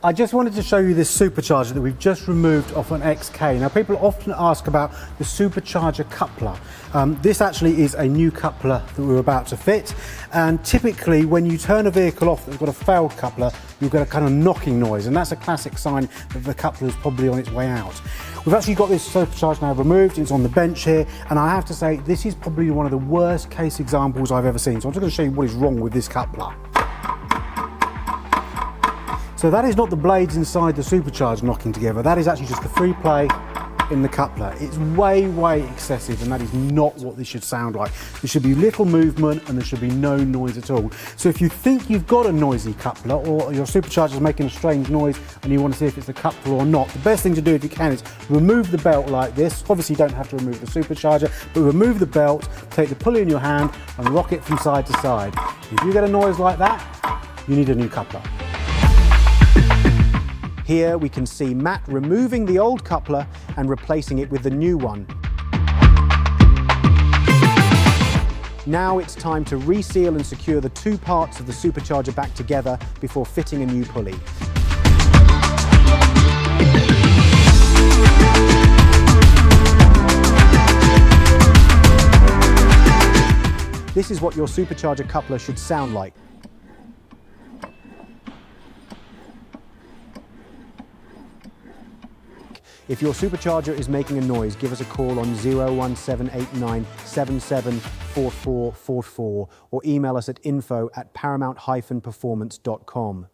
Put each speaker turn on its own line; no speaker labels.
I just wanted to show you this supercharger that we've just removed off an XK. Now people often ask about the supercharger coupler. This actually is a new coupler that we're about to fit, and typically when you turn a vehicle off that's got a failed coupler, you'll get a kind of knocking noise, and that's a classic sign that the coupler is probably on its way out. We've actually got this supercharger now removed, it's on the bench here, and I have to say this is probably one of the worst case examples I've ever seen. So I'm just going to show you what is wrong with this coupler. So that is not the blades inside the supercharger knocking together, that is actually just the free play in the coupler. It's way, way excessive, and that is not what this should sound like. There should be little movement and there should be no noise at all. So if you think you've got a noisy coupler or your supercharger is making a strange noise and you want to see if it's the coupler or not, the best thing to do if you can is remove the belt like this. Obviously you don't have to remove the supercharger, but remove the belt, take the pulley in your hand and rock it from side to side. If you get a noise like that, you need a new coupler.
Here we can see Matt removing the old coupler and replacing it with the new one. Now it's time to reseal and secure the two parts of the supercharger back together before fitting a new pulley. This is what your supercharger coupler should sound like. If your supercharger is making a noise, give us a call on 01789 774444 or email us at info@paramount-performance.com.